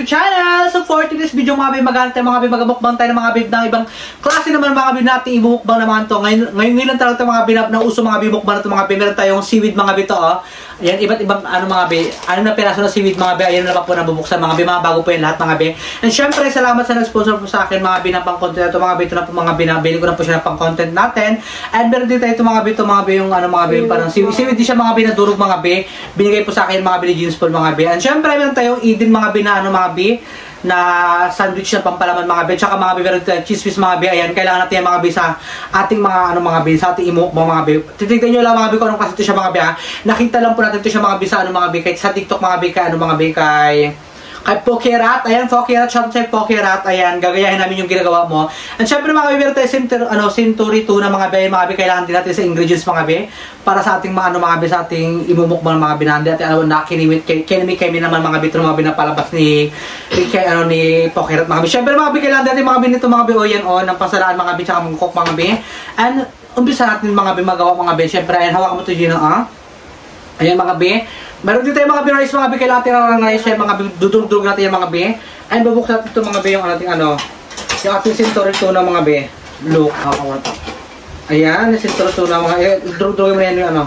YouTube channel. So for today's video mga babe, maghanap tayo mga babe, magamukbang tayo ng mga babe ng ibang klase naman mga babe natin imumukbang naman to. Ngayon talaga mga babe na uso mga babe mukbang na to mga babe. Meron tayong seaweed mga babe to oh. Ayan, iba't ibang ano mga babe, ano na piraso na seaweed mga babe. Ayan na pa po nabubuksan mga babe, mga bago po yan lahat mga babe. And syempre salamat sa nag-sponsor po sa akin mga babe ng pang-content na to mga babe. Ito na po mga babe, nabili ko na po siya ng pang-content natin. And meron din tayo ito mga babe, yung ano mga babe, parang seaweed din siya mga babe na durog mga babe. Binigay po sa akin mga babe, jeans po mga babe. And syempre meron tayong Eden mga babe na ano mga babe, na sandwich na pampalaman mga babe, tsaka mga babe, meron tayong cheese whiz mga babe. Ayan, kailangan natin yan mga babe sa ating mga ano mga babe, sa ating imukbang mga babe. Titignan nyo lang mga babe kung anong kasi ito siya mga babe ha. Nakita lang po natin ito siya mga babe sa ano mga babe, kahit sa TikTok mga babe, kay ano mga babe, kay Pokerat. Ayan, Pokerat, shout out sa Pokerat. Ayan, gagayahin namin yung ginagawa mo. And syempre mga babe, meron tayo Century tuna mga babe, kailangan din natin sa ingredients mga babe, para sa ating mga ano mga babe, sa ating imumukbang mga binandi at ano na kinimit kami naman mga babe, mga babe na palabas ni Pokerat mga babe. Syempre mga babe, kailangan natin mga babe nito mga babe, o yan o, ng pasalaan mga babe, tsaka mangkok mga babe. And umpisa natin mga babe magawa mga babe. Syempre ayan, hawakan mo to Gino ah. Ayan mga babe. Meron din tayo mga rice mga babe, kailangan natin ng rice mga babe, dudurog natin yung mga babe. And babuksan natin ito mga babe, yung ating ano, yung ating Century tuna mga babe. Look, ayan, yung Century tuna mga durog mo na yan yung ano.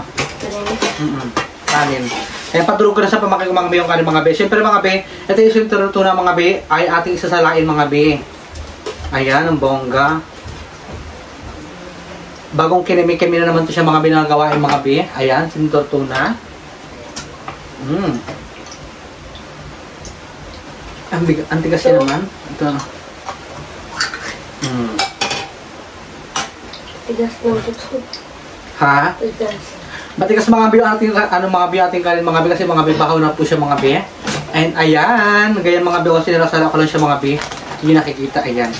Kanin. Ayan, padurog ko na sa pamakay ko mga babe yung kanin mga babe. Siyempre mga babe, ito yung Century tuna mga babe, ay ating isasalain mga babe. Ayan, ang bongga. Bagong kinimi-kimi na naman ito siya mga binagawain mga babe. Ayan, Century tuna. Ang tigas siya naman. Ito. Tigas na ito. Ha? Tigas. Matigas mga babe ating ano mga babe ating kanin mga babe, kasi mga babe bahaw na po siya mga babe. And ayan, ganyan mga babe, kasi nilasala ko lang siya mga babe. Hindi nakikita, ayan.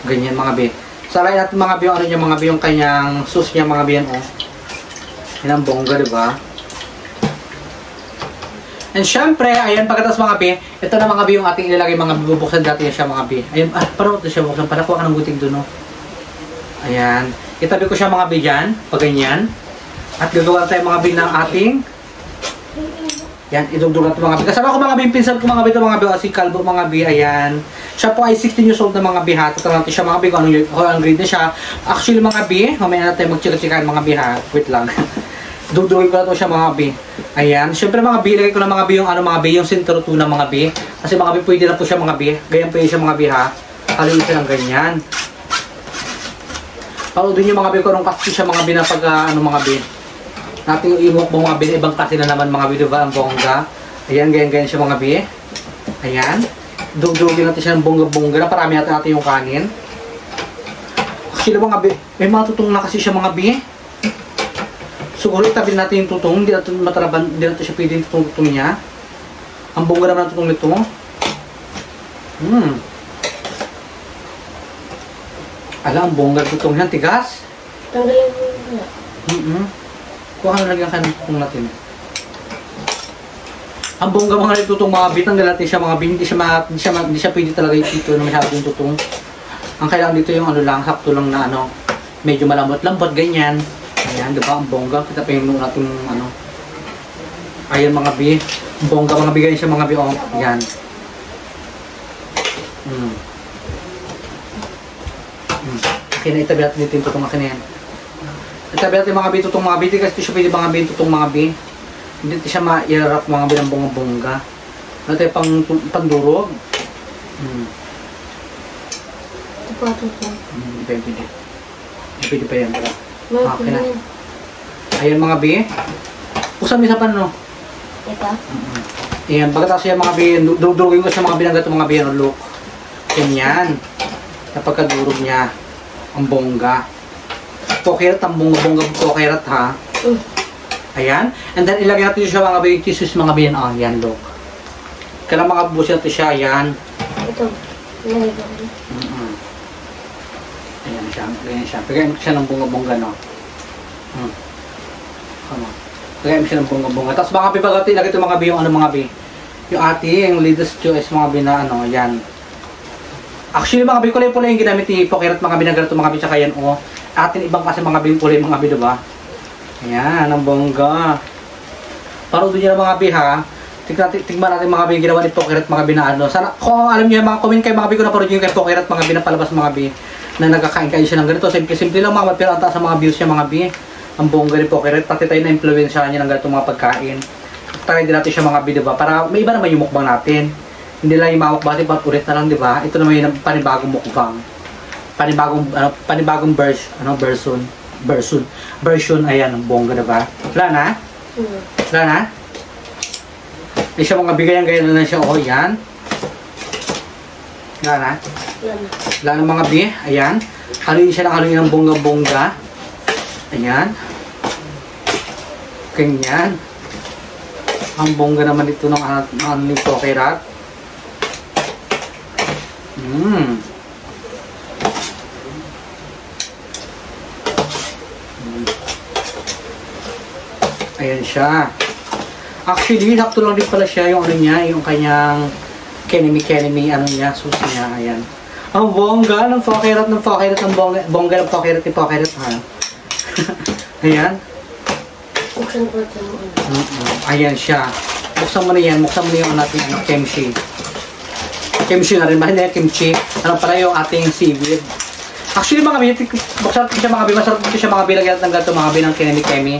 Ganyan mga babe. Saray natin mga babe, ano niya mga babe, yung kanyang sauce niya mga babe, oh. Yan ang bongga, diba? And syempre, ayan, pagkatapos mga babe, ito na mga babe yung ating ilalagay mga bubuksan dati siya mga babe. Ayan, parang ito siya buksan, pala kuha ka ng guting doon, oh. Ayan, itabi ko siya mga babe dyan, pag ganyan. At gagawa tayo mga babe ng ating, yan, idugdug natin mga babe. Kasama ko mga babe, pinsan ko mga babe, ito mga babe, si Calvo mga babe, ayan. Siya po ay 16 years old na mga babe, ha. Tatanong natin siya mga babe, anong grade na siya. Actually mga babe, mamaya natin magchika-chikahan mga babe, ha. Wait lang. Dudugin ko na ito siya mga babe. Ayan, syempre mga babe, lagay ko na mga babe yung ano mga babe, yung Century tuna mga babe. Kasi mga babe, pwede na po siya mga babe. Ganyan pwede siya mga babe, ha. Haluin siya ng ganyan. Paudin nyo mga babe, kung anong kasi siya mga babe na pag ano mga babe. Nating imok mga babe, ibang kasi na naman mga babe, diba, ang bongga. Ayan, ganyan siya mga babe. Ayan. Dudugin natin siya ng bongga-bongga na parami natin yung kanin. Actually mga babe, may mga tutong na kasi siya mga babe. Siguro itabi natin yung tutong, hindi natin mataraban, hindi natin siya pwede yung tutong niya. Ang bongga naman ang tutong nito. Ala, ang bongga tutong niya, tigas. Tanggalin mo na. Kuha ka na lagyan ka ng tutong natin. Ang bongga mga tutong mga bitang natin siya mga bin, hindi siya pwede talaga yung dito na masyado yung tutong. Ang kailangan dito yung ano lang, sakto lang na ano, medyo malambot-lambot, ganyan. Ayan, diba? Ang bongga. Kita pa yung natin ano. Ayan mga bi. Bongga mga bigay siya mga bi. Oh, ayan. Okay na, itabi natin dito yung tutong akin yan. Itabi natin mga bi, tutong mga bi. Kasi ito siya pwede mga bi, tutong mga bi. Hindi ito siya ma-i-wrap mga bi ng bongga-bongga. Ano tayo pandurog. Ito pa, tutong. Pwede. Pwede pa yan. Okay na. Ayan mga bi. Usan mo isa pa no? Ito? Ayan, pagkatapos yan mga bi, durugin ko siya mga binanggat mga bi, ano, look. Ganyan. Napagkadurog niya. Ang bongga. Pokerat, ang bongga pokerat ha. Ayan. And then ilagay natin siya mga bi, cheese mga bi, oh, yan look. Kailangan makabusin natin siya, ayan. Ito. Ilagay ko. Ayan siya, ganyan siya. Pagkain mo siya ng bunga-bunga, no? Pagkain mo siya ng bunga-bunga. Tapos mga bibagati, lagay ito mga bi, yung ano mga bi. Yung ating latest choice mga bi na ano, yan. Actually mga bi, kulay-pulay yung ginamit ni Pokerat mga bi na ganito mga bi, tsaka yan, oh. Atin ibang kasi mga bi, kulay mga bi, diba? Ayan, ang bongga. Para doon nyo na mga bi, ha. Tignan natin mga bi ginawa ni Poker at mga binaano. Sana kung alam niyo mga comment kayo mga bi ko na parod yung kay Poker at mga binapalabas mga bi na nagkakain kayo siya ng ganito. Simple lang mga pero ang taas sa mga views niya mga bi. Ang bongga ni Poker at pati tayo na influensya niya ng ganitong mga pagkain. Try din natin siya mga bi, diba? Para may iba naman yung mukbang natin. Hindi lang yung mukbang natin, but ulit na lang, diba? Ito naman yung panibagong mukbang. Panibagong version, ayan, ang bongga, diba? Wala na? Wala na? Hindi siya mga bigayan-gayan na siya. Oh, yan. Wala na? Wala na mga bi. Ayan. Haluin siya ng haluin ng bongga-bongga. Ayan. Ganyan. Ang bongga naman ito ng ano ni Poker Rat. Ayan siya. Actually, sakto lang din pala siya yung ano niya, yung kanyang kenemi ano niya, susi niya, ayan. Ang bongga ng Poker Rat ng bongga ng Poker Rat ni Poker Rat, ha? Ayan. Buksan ko ito. Ayan siya. Buksan mo na yan, yung ating kimchi. Kimchi na rin, hindi kimchi. Ano pala yung ating seaweed. Actually mga bi, buksan ko siya mga bi, masarap dito siya mga bi, lagyan ng gato mga bi ng kenemi.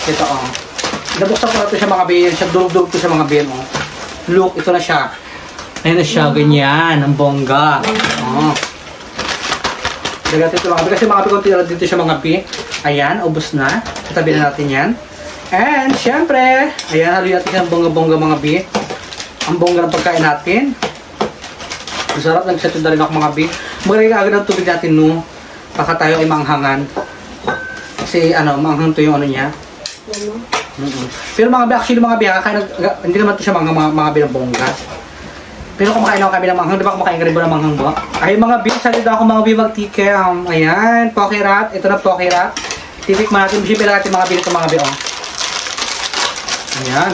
Ito oh. Nabuksan ko na ito siya mga bi, siya durug-durug ito siya mga bi, oh. Look, ito na siya. Ayan na siya, ganyan, ang bongga. Oh. Lagyan ito mga bi, kasi mga bi, konti na dito siya mga bi. Ayan, ubos na. Tatabi na natin yan. And, syempre, ayan, haluin natin ang bongga-bongga mga bi. Ang bongga ng pagkain natin. Masarap, nagsatin na rin ako mga bi. Magiging agad ng tubig natin, no? Baka tayo ay manghangan. Kasi, ano, manghang to yung ano niya. Pero mga bi, actually mga bi, hindi naman to siya mga bi ng bongga. Pero kumakain ako kami ng manghang, di ba kumakain ka rin ba ng manghang ba? Ay mga bi, salid ako mga bi mag-tikem. Ayan, Poker Rat, ito na Poker Rat. Titik natin, siyempre natin mga bi nito mga bi, oh. Ayan.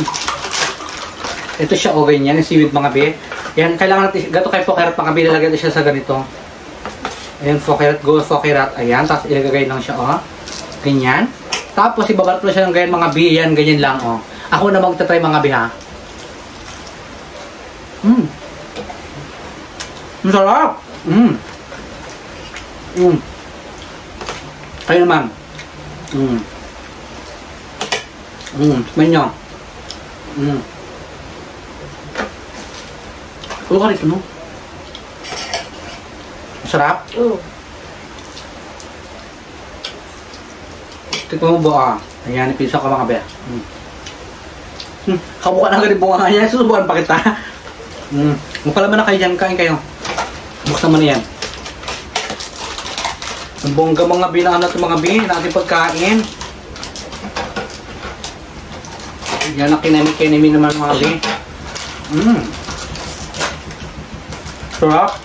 Ito siya, oh, ganyan, yung seaweed mga bi. Ayan, kailangan natin, gato kay Poker Rat mga bi, lalagyan natin siya sa ganito. Ayan, Poker Rat, go Poker Rat. Ayan, tapos ilagay lang siya, oh. Ganyan. Tapos ibabalat mo siya ng ganyan mga bi, ayan, ganyan lang, oh. Ako na magta-try mga bi, ha. Ang sarap! Kayo naman. Tignan nyo. Ulo ka rito, no? Masarap? Tignan mo ba, ayan, ipisa ka mga be. Kamukha na ganit bunga nga yan, susubukan pa kita. Magpalaman na kayo dyan, kain kayo. Buksan mo na yan. Ang bongga mga binaan natin mga bi, natin pagkain. Yan ang kinemi naman mga bi. Sarap.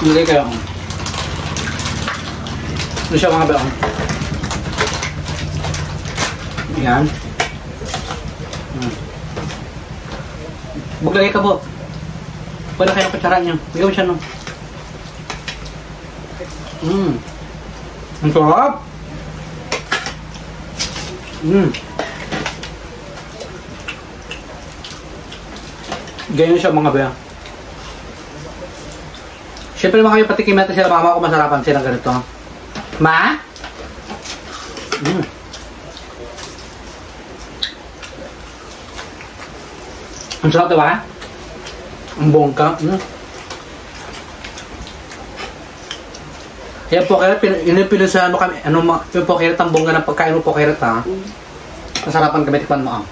Nilagay kayo. Ito siya mga bi. Yan. Maglagay ka po. Wala kayo ng kutsara niyo. Bigyan mo siya no. Ang sarap. Ganyan siya mga baya. Siyempre mga kayo patikim natin sila mama ko masarapan sila ganito. Ma? Ang sarap diba? Ang bongka. Yan po kaya pinilisan mo kami. Ano yung po kaya ang bongga ng pagkain mo po kaya ha? Masarapan kami tikman mo.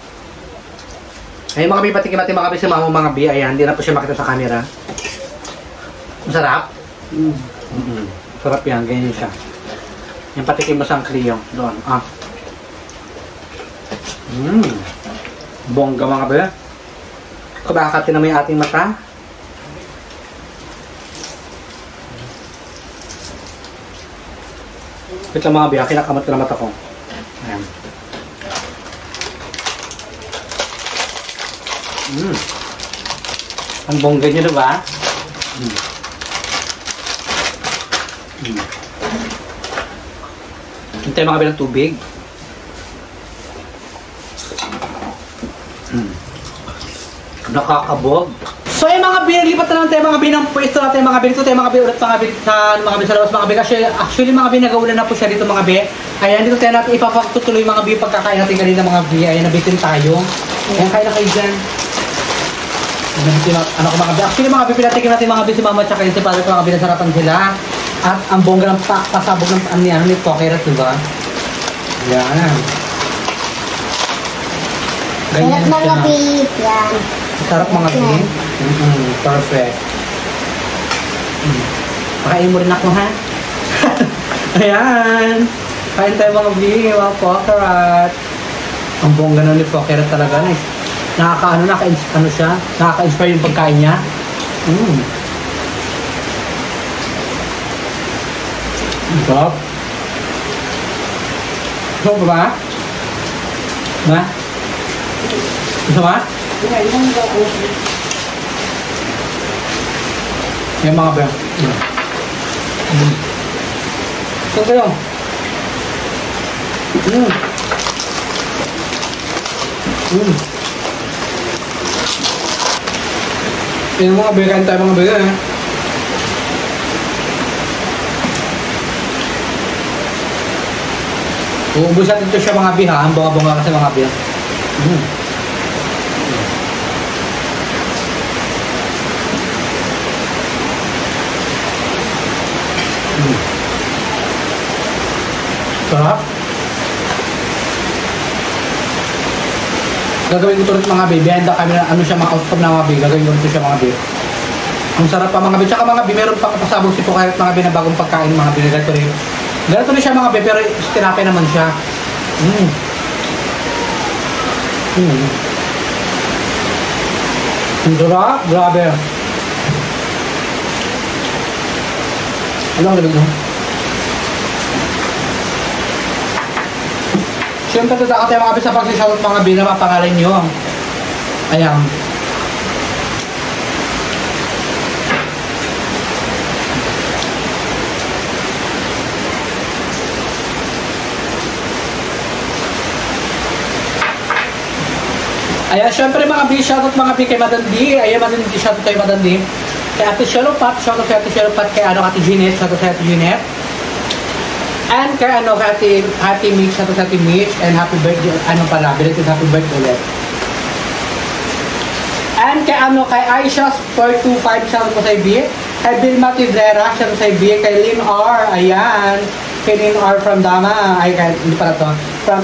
Ay mga bi patikim natin mga bi si mama mga bi. Ayan, hindi na po siya makita sa camera. Masarap? Sarap yan, ganyan siya. Yung patikim mo sa Clio doon. Bongga mga bi. Kabakatin na may ating mata. Wait lang mga biya, kinakamat ko na mata ko. Ayan. Ang bongga nyo diba? Hintay mga bilang tubig. Nakakabog. So yung mga binilipat na lang tayo mga binang pwesto natin mga bin. Ito tayo mga bin ulit mga bin sa labas mga bin. Actually mga bin nagawulan na po siya dito mga bin. Ayan dito tayo natin ipapagtutuloy mga bin pagkakain natin kanina mga bin. Ayan nabitin tayo. Ayan kain na kayo dyan. Ano ko mga bin. Actually mga bin pinatikin natin mga bin si mama tsaka yun si father ko mga bin. Nasarapan sila. At ang bongga ng pasabog ng ano nito. Kairat diba? Ayan. Ganyan mga beef yan. Sarap mga bin. Perfect. Pakain mo rin ako ha. Ayan. Kain tayo mga bin. Mga pokerat. Ang bongga na ni pokerat talaga. Nakaka-ano siya. Nakaka-inspire yung pagkain niya. Sarap. Sarap ba? Ba? Gusto ba? Yan mga ba? Ito kayo. Yan mga began tayo mga began. Uubos natin ito siya mga biha. Ang bunga-bunga kasi mga biha. Sarap. Gagawin ko ito rin mga baby. Handa kami na ano siya mga outcome na mga baby. Gagawin ko rin siya mga baby. Ang sarap pa mga baby. Tsaka mga baby, meron pang pasabog si Pokayot mga baby na bagong pagkain mga baby. Ganito rin. Ganito rin siya mga baby. Pero tinapay naman siya. Ang sarap. Grabe. Ano ang labig mo? Siyempre, tataka tayo mga sa pagsishout mga bin na mapangalan nyo. Ayan. Ayan, syempre mga bin, shoutout mga bin kay Madam D. Ayan, Madam D, shoutout kay Madam D. Kay Ate Shelopat, shoutout kay Ate Shelopat, kay Ate Jeanette, shoutout kay Ate Jeanette. And kay Ate Mitch, shoutout kay Ate Mitch, and happy birthday, belated happy birthday ulit. And kay kay Aisha 425, shoutout ko sa B. Kay Vilma Tibrera, shoutout sa B. Kay Lynn R, ayan. Kay Lynn R from Dama, hindi pala to.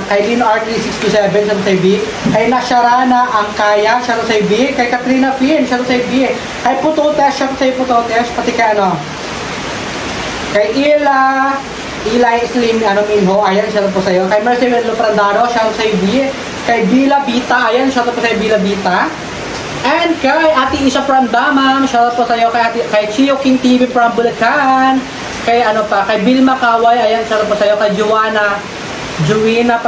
Kay Lynn R 3627, shoutout sa B. Kay Nasharana Angkaya, shoutout sa B. Kay Katrina Finn, shoutout sa B. Kay Putotes, shoutout sa Putotes, pati kay Kay Eli Slim, Minho, ayan, shoutout po sa'yo. Kay Mercy Wedlo Prandaro, shoutout sa B. Kay Bila Bita, ayan, shoutout po sa'yo, Bila Bita. And kay Ate Isa from Damam, shoutout po sa'yo. Kay Chio King TV from Bulacan. Kay kay Vilma Kaway, ayan, shoutout po sa'yo. Kay Juwina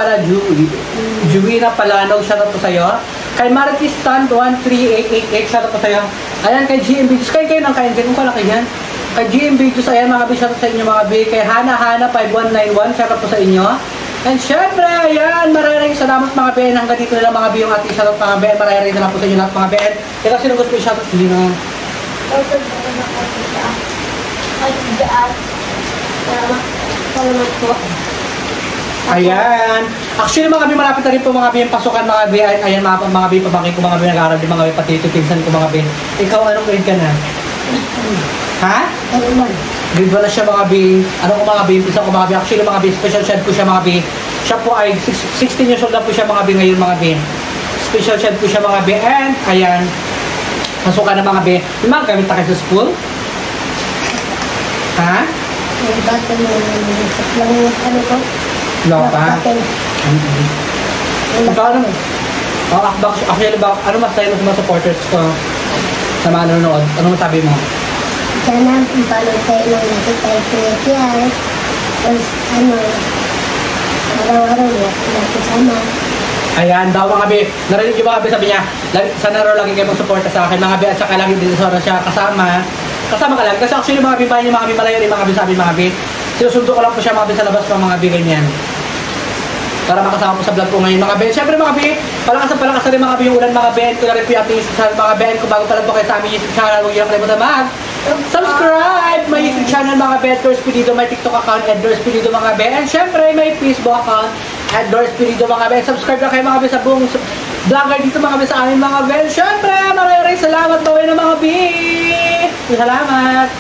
Palanog, shoutout po sa'yo. Kay Maritis Stan 13888, shoutout po sa'yo. Ayan, kay GM Videos, kayo nang kain, kung pala kayo yan. Kay GM Videos, ayan mga shoutout sa inyo mga bi. Kay Hana 5191, shoutout po sa inyo. And syempre, ayan, maraming salamat mga bi. Hanggang dito nila mga bi yung ating shoutout mga bi. Maraming salamat po sa inyo lahat mga bi. Kaya kasi nung gusto yung shoutout, hindi na. Ayan. Actually mga bi, malapit na rin po mga bi yung pasukan mga bi. Ayan mga bi, pabangkin ko mga bi, nag-aaral din mga bi, pati tutigsan ko mga bi. Ikaw, anong grade ka na? Ha? Grade 1 na siya mga bi. Ano ko mga bi? Isa ko mga bi. Actually mga bi, special shed ko siya mga bi. Siya po ay 16 years old na po siya mga bi ngayon mga bi. Special shed ko siya mga bi. And ayan, pasukan na mga bi. Yung mga gamit na kayo sa school? Ha? Lopa? Paano? Actually ba, ano mas tayo sa mga supporters ko sa mga nanonood? Ano masabi mo? Sana panood tayo ng natin tayo pinagyan. Tapos araw-araw natin sama. Ayan daw mga bi. Narinig yung mga bi sabi niya, sana raw lagi kayo mag-suporta sa akin mga bi at saka lagi din siya kasama. Kasama ka lang. Kasi actually mga bi, bayan yung mga bi malayo rin mga bi sabi mga bi. Sinusundo ko lang po siya mga bi sa labas ng mga bi ganyan. para makasama mo sa vlog ko ngayon mga Ben. Siyempre mga Ben, palakas rin mga Ben yung ulan mga Ben. Ito na rin po yung ating YouTube channel mga Ben. Kung bago pa lang po kayo sa aming YouTube channel, huwag niyo kalimutan subscribe! May YouTube channel mga Ben, Doris Pinido, may TikTok account, Doris Pinido mga Ben. And siyempre may Facebook account, Doris Pinido mga Ben. Subscribe na kayo mga Ben sa buong vlogger dito mga Ben sa amin mga Ben. Siyempre, maraming salamat bawin na mga Ben. Salamat!